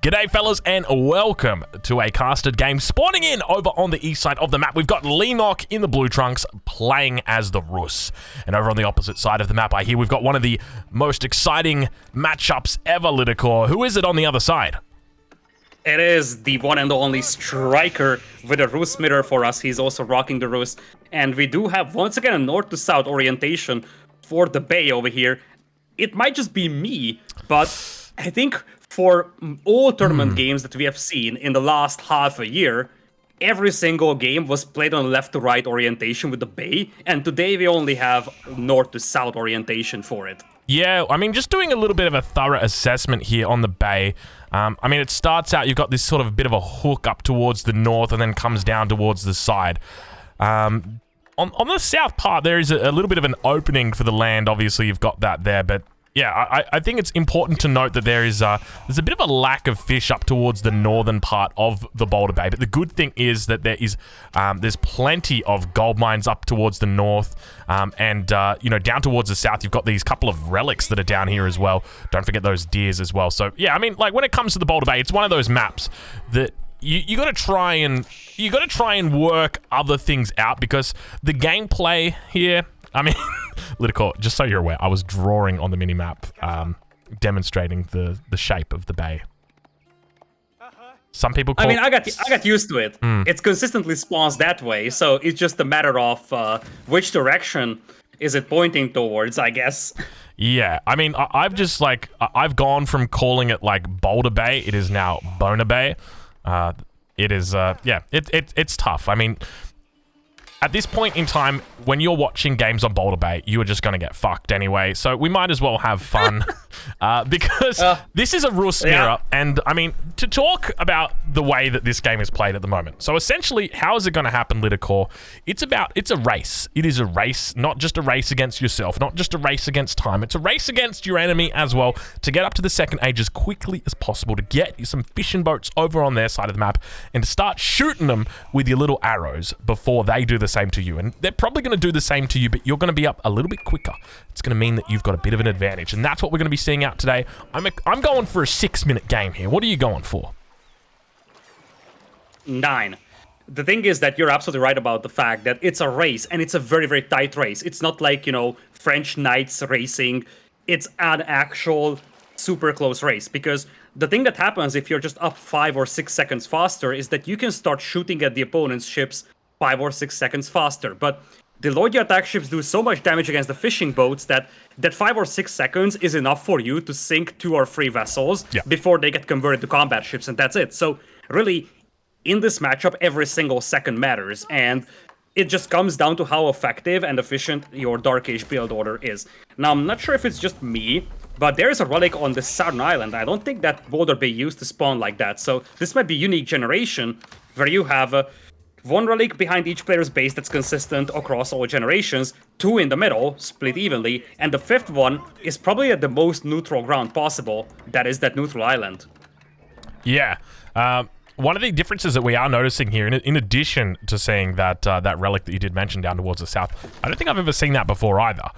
G'day fellas and welcome to a casted game spawning in over on the east side of the map. We've got Lenok in the blue trunks playing as the Rus. And over on the opposite side of the map I hear we've got one of the most exciting matchups ever, Lidicor. Who is it on the other side? It is the one and only Striker with a Rus mirror for us. He's also rocking the Rus. And we do have once again a north to south orientation for the Bay over here. It might just be me, but I think for all tournament games that we have seen in the last half a year, every single game was played on left to right orientation with the Bay, and today we only have north to south orientation for it. Yeah, I mean, just doing a little bit of a thorough assessment here on the Bay. I mean, it starts out, you've got this sort of bit of a hook up towards the north and then comes down towards the side. On the south part, there is a little bit of an opening for the land. Obviously, you've got that there, but yeah, I think it's important to note that there's a bit of a lack of fish up towards the northern part of the Boulder Bay. But the good thing is that there's plenty of gold mines up towards the north, and you know, down towards the south, you've got these couple of relics that are down here as well. Don't forget those deers as well. So yeah, I mean, like when it comes to the Boulder Bay, it's one of those maps that you got to try and work other things out, because the gameplay here, I mean, Lidicor, just so you're aware, I was drawing on the minimap, demonstrating the shape of the bay. Some people call I mean, I got used to it. It's consistently spawns that way, so it's just a matter of which direction is it pointing towards, I guess. Yeah, I mean, I've just like, I've gone from calling it like Boulder Bay, it is now Boner Bay. It is, yeah, it's tough. I mean, at this point in time, when you're watching games on Boulder Bay, you are just going to get fucked anyway. So we might as well have fun, because this is a Rus mirror. And I mean, to talk about the way that this game is played at the moment. So essentially, how is it going to happen, Lidicor? It's a race. It is a race, not just a race against yourself, not just a race against time. It's a race against your enemy as well, to get up to the second age as quickly as possible, to get some fishing boats over on their side of the map, and to start shooting them with your little arrows before they do the same to you. And they're probably going to do the same to you, but you're going to be up a little bit quicker. It's going to mean that you've got a bit of an advantage, and that's what we're going to be seeing out today. I'm going for a 6-minute game here. What are you going for? 9. The thing is that you're absolutely right about the fact that it's a race, and it's a very, very tight race. It's not like, you know, French knights racing. It's an actual super close race, because the thing that happens if you're just up 5 or 6 seconds faster is that you can start shooting at the opponent's ships 5 or 6 seconds faster. But the Lloydia attack ships do so much damage against the fishing boats that 5 or 6 seconds is enough for you to sink 2 or 3 vessels before they get converted to combat ships, and that's it. So really, in this matchup, every single second matters, and it just comes down to how effective and efficient your Dark Age build order is. Now, I'm not sure if it's just me, but there is a relic on this southern island. I don't think that Boulder Bay used to spawn like that, so this might be unique generation, where you have one relic behind each player's base that's consistent across all generations, 2 in the middle, split evenly, and the 5th one is probably at the most neutral ground possible, that is that neutral island. Yeah. One of the differences that we are noticing here, in addition to seeing that that relic that you did mention down towards the south, I don't think I've ever seen that before either.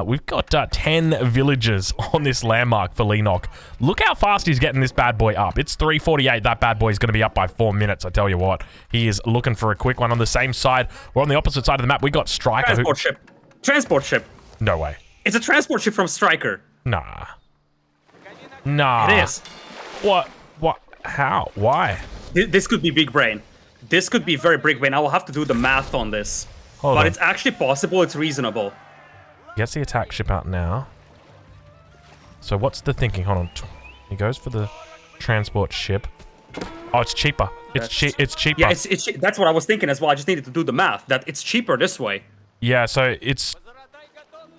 We've got 10 villagers on this landmark for Lenok. Look how fast he's getting this bad boy up. It's 3:48. That bad boy is going to be up by 4 minutes, I tell you what. He is looking for a quick one. On the same side, or on the opposite side of the map, we got Striker. Transport ship. Transport ship. No way. It's a transport ship from Striker. Nah. Nah. It is. What? What? How? Why? This could be big brain. This could be very big brain. I will have to do the math on this. Hold but on. It's actually possible. It's reasonable. Gets the attack ship out now. So what's the thinking? Hold on. He goes for the transport ship. Oh, it's cheaper. It's cheaper. Yeah, that's what I was thinking as well. I just needed to do the math. That it's cheaper this way. Yeah, so it's...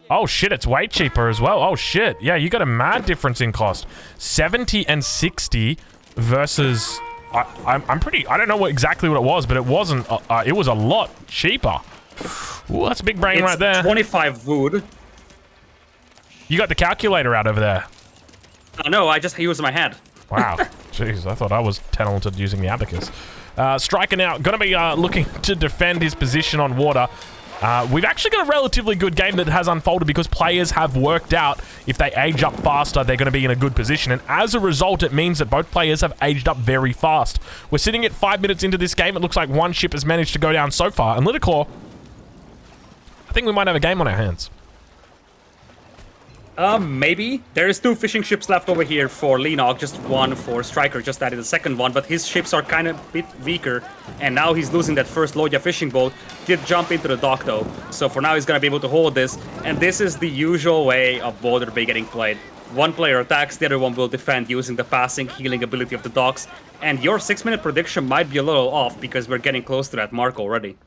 Oh shit, it's way cheaper as well. Oh shit. Yeah, you got a mad difference in cost. 70 and 60 versus... I'm pretty... I don't know exactly what it was, but it wasn't... it was a lot cheaper. Ooh, that's a big brain right there. 25 wood. You got the calculator out over there. No, I just used my hand. Wow. Jeez, I thought I was talented using the abacus. Striker now, gonna be looking to defend his position on water. We've actually got a relatively good game that has unfolded because players have worked out if they age up faster, they're going to be in a good position. And as a result, it means that both players have aged up very fast. We're sitting at 5 minutes into this game. It looks like one ship has managed to go down so far. And Lidicor, I think we might have a game on our hands. Maybe. There's 2 fishing ships left over here for Leenock, just one for Striker, just added the second one, but his ships are kind of a bit weaker, and now he's losing that first Lodya fishing boat. Did jump into the dock though, so for now he's gonna be able to hold this, and this is the usual way of Boulder Bay getting played. One player attacks, the other one will defend using the passing, healing ability of the docks, and your 6-minute prediction might be a little off because we're getting close to that mark already.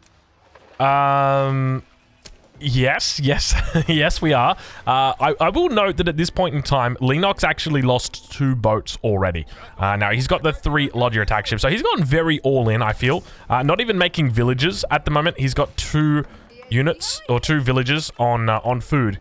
Yes, yes, we are. I will note that at this point in time, Leenock's actually lost 2 boats already. Now, he's got the 3 Lodger attack ships, so he's gone very all-in, I feel. Not even making villages at the moment. He's got 2 units, or 2 villages on food.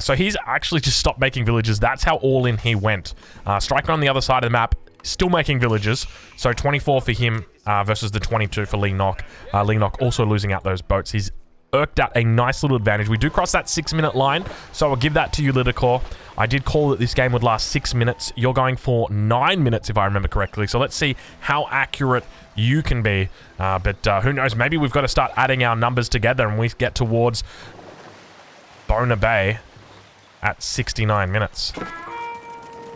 So he's actually just stopped making villages. That's how all-in he went. Striker on the other side of the map, still making villages. So 24 for him versus the 22 for Leenock. Leenock also losing out those boats. He's irked out a nice little advantage. We do cross that 6-minute line, so I'll give that to you, Lidicor. I did call that this game would last 6 minutes. You're going for 9 minutes, if I remember correctly. So let's see how accurate you can be. But who knows? Maybe we've got to start adding our numbers together and we get towards Bona Bay at 69 minutes.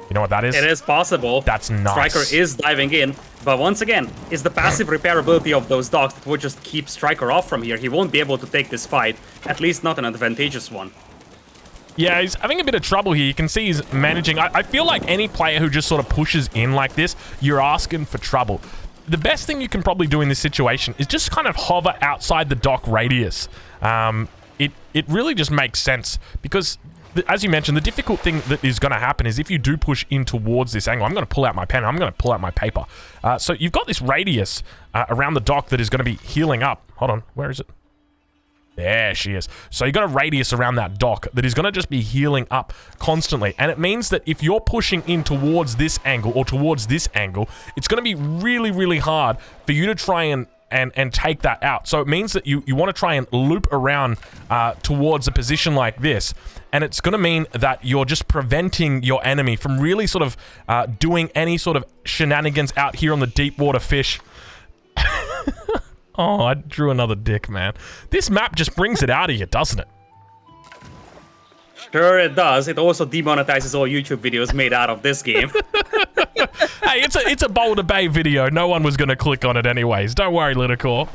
You know what that is? It is possible. That's nice. Striker is diving in, but once again, it's the passive repairability of those docks that would just keep Striker off from here. He won't be able to take this fight, at least not an advantageous one. Yeah, he's having a bit of trouble here. You can see he's managing. I feel like any player who just sort of pushes in like this, you're asking for trouble. The best thing you can probably do in this situation is just kind of hover outside the dock radius. It really just makes sense because, as you mentioned, the difficult thing that is going to happen is if you do push in towards this angle. I'm going to pull out my pen. I'm going to pull out my paper. So you've got this radius around the dock that is going to be healing up. Hold on. Where is it? There she is. So you've got a radius around that dock that is going to just be healing up constantly. And it means that if you're pushing in towards this angle or towards this angle, it's going to be really, really hard for you to try and take that out. So it means that you want to try and loop around towards a position like this. And it's going to mean that you're just preventing your enemy from really sort of doing any sort of shenanigans out here on the deep water fish. Oh, I drew another dick, man. This map just brings it out of you, doesn't it? Sure it does. It also demonetizes all YouTube videos made out of this game. Hey, it's a Boulder Bay video. No one was going to click on it anyways. Don't worry, Lidicor.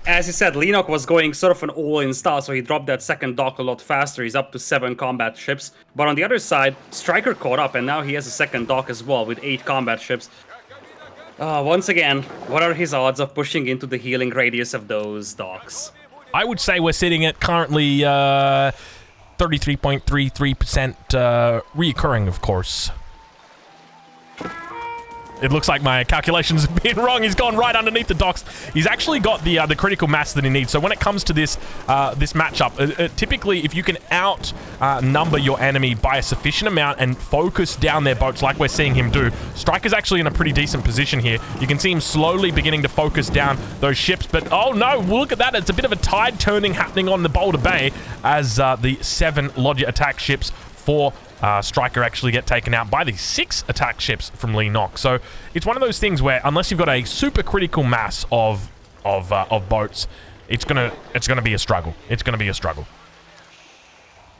As you said, Leenock was going sort of an all-in style, so he dropped that second dock a lot faster. He's up to 7 combat ships. But on the other side, Striker caught up, and now he has a second dock as well with 8 combat ships. Once again, what are his odds of pushing into the healing radius of those docks? I would say we're sitting at currently 33.33% reoccurring, of course. It looks like my calculations have been wrong. He's gone right underneath the docks. He's actually got the critical mass that he needs. So when it comes to this this matchup, typically if you can outnumber your enemy by a sufficient amount and focus down their boats like we're seeing him do, Striker's actually in a pretty decent position here. You can see him slowly beginning to focus down those ships. But oh no, look at that. It's a bit of a tide turning happening on the Boulder Bay as the 7 Lodger attack ships for Striker actually get taken out by the 6 attack ships from Leenock. So it's one of those things where unless you've got a super critical mass of boats, it's gonna be a struggle. It's gonna be a struggle.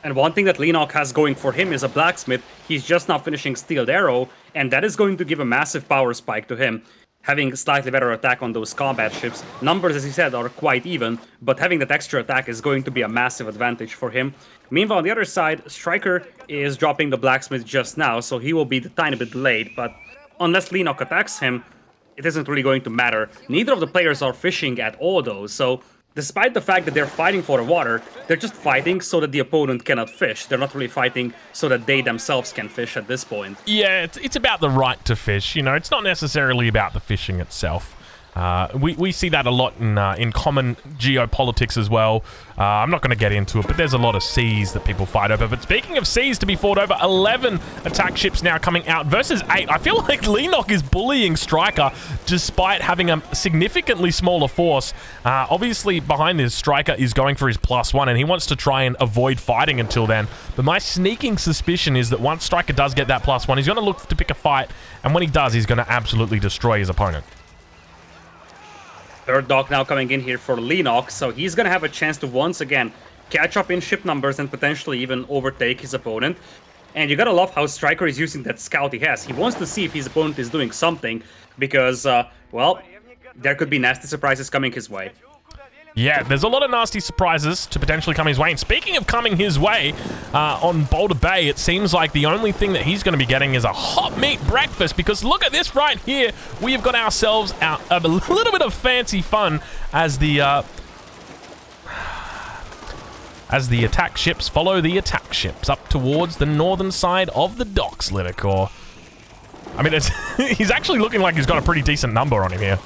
And one thing that Leenock has going for him is a blacksmith. He's just now finishing Steeled Arrow, and that is going to give a massive power spike to him. Having slightly better attack on those combat ships. Numbers, as he said, are quite even, but having that extra attack is going to be a massive advantage for him. Meanwhile, on the other side, Striker is dropping the blacksmith just now, so he will be a tiny bit delayed, but unless Leenock attacks him, it isn't really going to matter. Neither of the players are fishing at all, though, so despite the fact that they're fighting for the water, they're just fighting so that the opponent cannot fish. They're not really fighting so that they themselves can fish at this point. Yeah, it's about the right to fish, you know. It's not necessarily about the fishing itself. We see that a lot in common geopolitics as well. I'm not going to get into it, but there's a lot of seas that people fight over. But speaking of seas to be fought over, 11 attack ships now coming out versus 8. I feel like Lenok is bullying Striker despite having a significantly smaller force. Obviously, behind this, Striker is going for his +1, and he wants to try and avoid fighting until then. But my sneaking suspicion is that once Striker does get that +1, he's going to look to pick a fight, and when he does, he's going to absolutely destroy his opponent. Third dock now coming in here for Lenok, so he's going to have a chance to once again catch up in ship numbers and potentially even overtake his opponent. And you gotta love how Striker is using that scout he has. He wants to see if his opponent is doing something because, well, there could be nasty surprises coming his way. Yeah, there's a lot of nasty surprises to potentially come his way. And speaking of coming his way, on Boulder Bay, it seems like the only thing that he's going to be getting is a hot meat breakfast, because look at this right here. We have got ourselves a little bit of fancy fun as the attack ships follow the attack ships up towards the northern side of the docks, Lidicor. I mean, he's actually looking like he's got a pretty decent number on him here.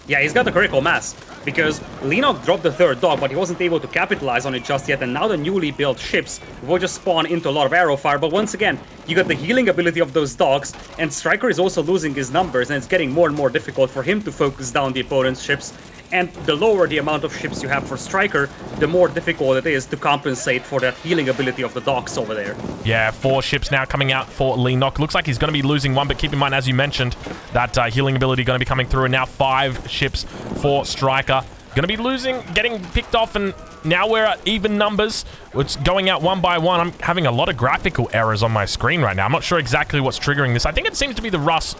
Yeah, he's got the critical mass, because Lenok dropped the third dock, but he wasn't able to capitalize on it just yet, and now the newly built ships will just spawn into a lot of arrow fire. But once again, you got the healing ability of those docks, and Striker is also losing his numbers, and it's getting more and more difficult for him to focus down the opponent's ships. And the lower the amount of ships you have for Striker, the more difficult it is to compensate for that healing ability of the docks over there. Yeah, 4 ships now coming out for Lenok. Looks like he's going to be losing 1, but keep in mind, as you mentioned, that healing ability going to be coming through, and now 5 ships for Striker. Going to be losing, getting picked off, and now we're at even numbers. It's going out 1 by 1. I'm having a lot of graphical errors on my screen right now. I'm not sure exactly what's triggering this. I think it seems to be the Rus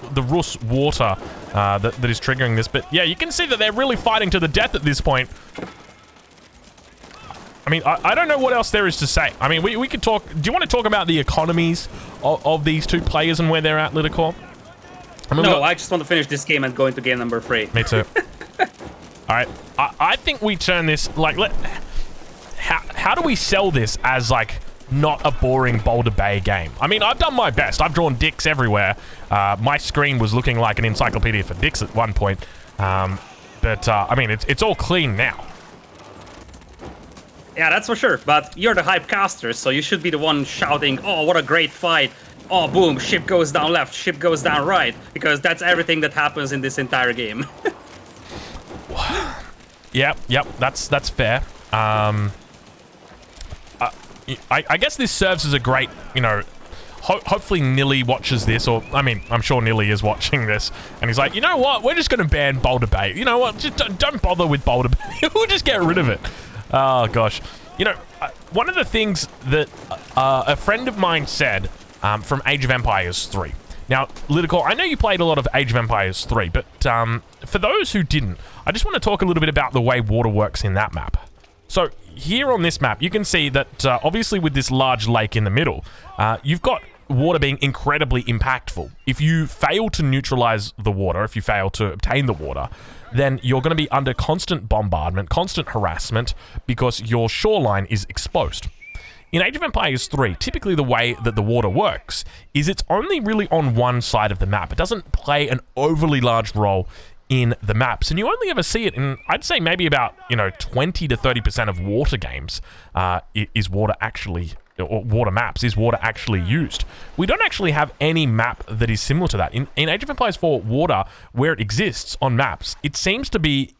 water that is triggering this. But yeah, you can see that they're really fighting to the death at this point. I mean, I don't know what else there is to say. I mean, we could talk. Do you want to talk about the economies of these two players and where they're at, Lidicor? I mean, no, I just want to finish this game and go into game number 3. Me too. All right, I think we turn this, like, how do we sell this as, like, not a boring Boulder Bay game? I mean, I've done my best. I've drawn dicks everywhere. My screen was looking like an encyclopedia for dicks at one point. I mean, it's all clean now. Yeah, that's for sure, but you're the hype caster, so you should be the one shouting, oh, what a great fight. Oh, boom, ship goes down left, ship goes down right, because that's everything that happens in this entire game. Yep, that's fair. I guess this serves as a great, you know, hopefully Nili watches this, or, I mean, I'm sure Nili is watching this, and he's like, you know what, we're just going to ban Boulder Bay. You know what, just don't bother with Boulder Bay. We'll just get rid of it. Oh, gosh. You know, one of the things that a friend of mine said from Age of Empires 3. Now, Lidicor, I know you played a lot of Age of Empires 3, but for those who didn't, I just want to talk a little bit about the way water works in that map. So, here on this map, you can see that, obviously with this large lake in the middle, you've got water being incredibly impactful. If you fail to neutralize the water, if you fail to obtain the water, then you're going to be under constant bombardment, constant harassment, because your shoreline is exposed. In Age of Empires 3, typically the way that the water works is it's only really on one side of the map. It doesn't play an overly large role in the maps, and you only ever see it in, I'd say, maybe about, you know, 20 to 30% of water games is water actually, or water maps, is water actually used. We don't actually have any map that is similar to that. In Age of Empires 4, water, where it exists on maps, it seems to be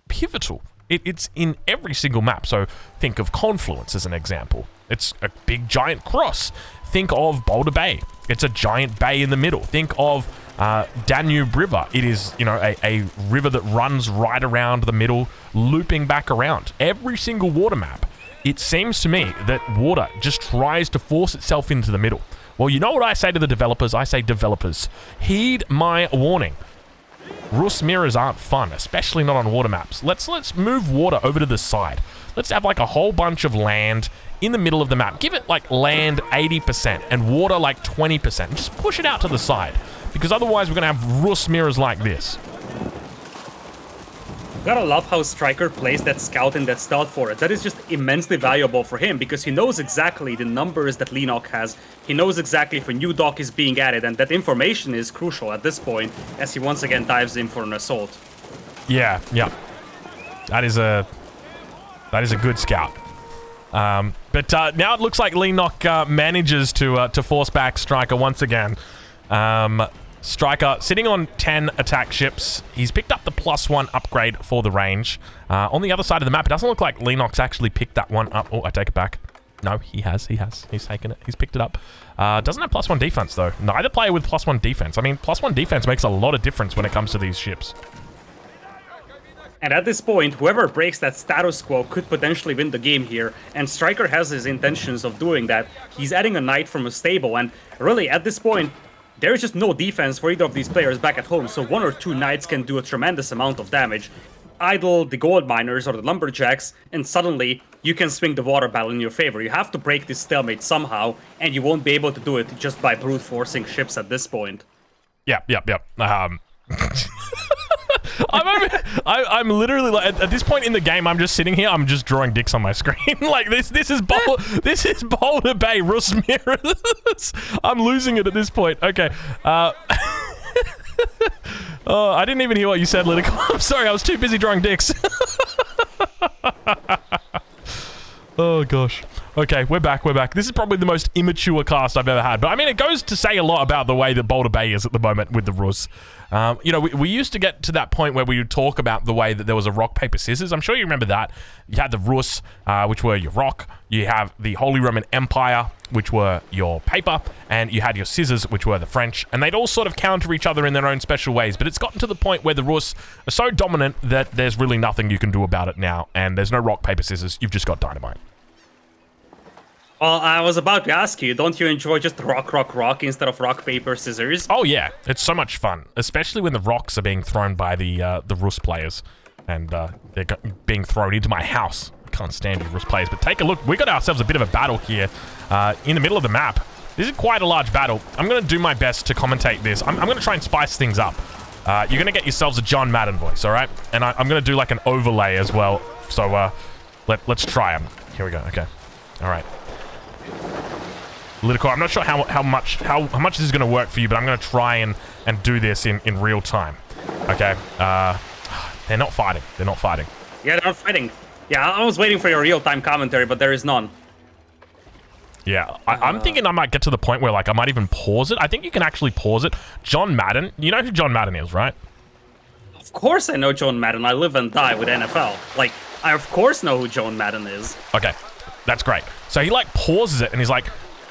pivotal. It's in every single map. So think of Confluence as an example. It's a big giant cross. Think of Boulder Bay. It's a giant bay in the middle. Think of Danube River. It is, you know, a river that runs right around the middle, looping back around. Every single water map, it seems to me that water just tries to force itself into the middle. Well, you know what I say to the developers? I say, developers, heed my warning. Rus mirrors aren't fun, especially not on water maps. Let's move water over to the side. Let's have like a whole bunch of land in the middle of the map. Give it like land 80% and water like 20%. Just push it out to the side, because otherwise we're going to have Rus mirrors like this. Gotta love how Striker plays that scout and that stealth for it. That is just immensely valuable for him because he knows exactly the numbers that Lenok has. He knows exactly if a new dock is being added, and that information is crucial at this point as he once again dives in for an assault. Yeah. That is a good scout. But now it looks like Lenok manages to force back Striker once again. Striker sitting on 10 attack ships. He's picked up the +1 upgrade for the range. On the other side of the map, it doesn't look like Lenok's actually picked that one up. Oh, I take it back. No, he has. He's taken it. He's picked it up. Doesn't have +1 defense, though. Neither player with +1 defense. I mean, +1 defense makes a lot of difference when it comes to these ships. And at this point, whoever breaks that status quo could potentially win the game here, and Striker has his intentions of doing that. He's adding a knight from a stable, and really, at this point, there is just no defense for either of these players back at home, so 1 or 2 knights can do a tremendous amount of damage. Idle the gold miners or the lumberjacks, and suddenly you can swing the water battle in your favor. You have to break this stalemate somehow, and you won't be able to do it just by brute forcing ships at this point. Yep. I'm literally like at this point in the game, I'm just sitting here, I'm just drawing dicks on my screen. Like this is Boulder Bay Rus mirrors. I'm losing it at this point. Okay. Oh, I didn't even hear what you said, Lytical. I'm sorry, I was too busy drawing dicks. Oh gosh. Okay, we're back. This is probably the most immature cast I've ever had. But I mean, it goes to say a lot about the way that Boulder Bay is at the moment with the Rus. You know, we used to get to that point where we would talk about the way that there was a rock, paper, scissors. I'm sure you remember that. You had the Rus, which were your rock. You have the Holy Roman Empire, which were your paper. And you had your scissors, which were the French. And they'd all sort of counter each other in their own special ways. But it's gotten to the point where the Rus are so dominant that there's really nothing you can do about it now. And there's no rock, paper, scissors. You've just got dynamite. Well, I was about to ask you, don't you enjoy just rock instead of rock, paper, scissors? Oh yeah, it's so much fun, especially when the rocks are being thrown by the Rus players, and they're being thrown into my house. I can't stand the Rus players, but take a look. We got ourselves a bit of a battle here in the middle of the map. This is quite a large battle. I'm going to do my best to commentate this. I'm going to try and spice things up. You're going to get yourselves a John Madden voice, all right? And I'm going to do like an overlay as well. So let's try them. Here we go. Okay. All right. Lytical, I'm not sure how much this is going to work for you, but I'm going to try and do this in real time. Okay. They're not fighting. Yeah, they're not fighting. Yeah, I was waiting for your real-time commentary, but there is none. Yeah, I'm thinking I might get to the point where, like, I might even pause it. I think you can actually pause it. John Madden, you know who John Madden is, right? Of course I know John Madden. I live and die with NFL. Like, I of course know who John Madden is. Okay, that's great. So he, like, pauses it, and he's like,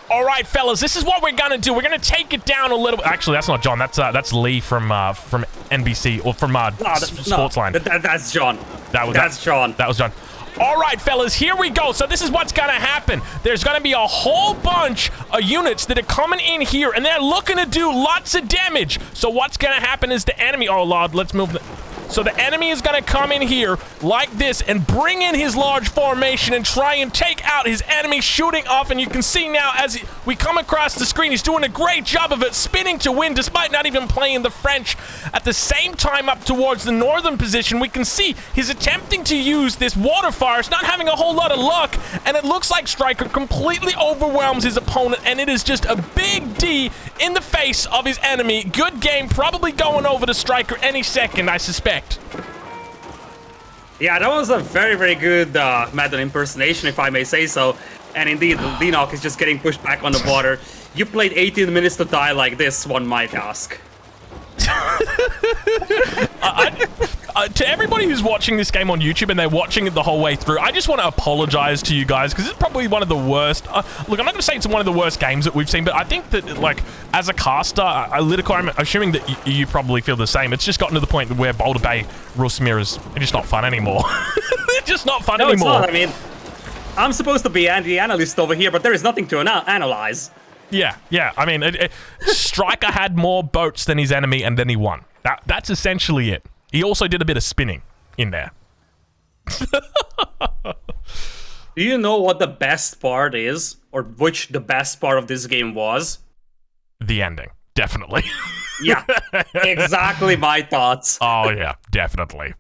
all right, fellas, this is what we're gonna do. We're gonna take it down a little bit. Actually, that's not John. That's Lee from NBC or from Sportsline. That's John. That's John. That was John. All right, fellas, here we go. So this is what's gonna happen. There's gonna be a whole bunch of units that are coming in here, and they're looking to do lots of damage. So what's gonna happen is the enemy. Oh Lord, let's move. So the enemy is going to come in here like this and bring in his large formation and try and take out his enemy shooting off. And you can see now as we come across the screen, he's doing a great job of it, spinning to win despite not even playing the French. At the same time, up towards the northern position, we can see he's attempting to use this water forest, not having a whole lot of luck. And it looks like Striker completely overwhelms his opponent, and it is just a big D in the face of his enemy. Good game, probably going over to Striker any second, I suspect. Yeah, that was a very, very good Madden impersonation, if I may say so. And indeed, Lenok is just getting pushed back on the water. You played 18 minutes to die like this, one might ask. To everybody who's watching this game on YouTube and they're watching it the whole way through, I just want to apologize to you guys because it's probably one of the worst. Look, I'm not going to say it's one of the worst games that we've seen, but I think that, like, as a caster, Lytical, I'm assuming that you probably feel the same. It's just gotten to the point where Boulder Bay Rus mirrors are just not fun anymore. They're just not fun anymore. No, it's not. I mean, I'm supposed to be the analyst over here, but there is nothing to analyze. Yeah. I mean, Striker had more boats than his enemy, and then he won. That's essentially it. He also did a bit of spinning in there. Do you know what the best part is? Or which the best part of this game was? The ending. Definitely. Yeah, exactly my thoughts. Oh, yeah, definitely.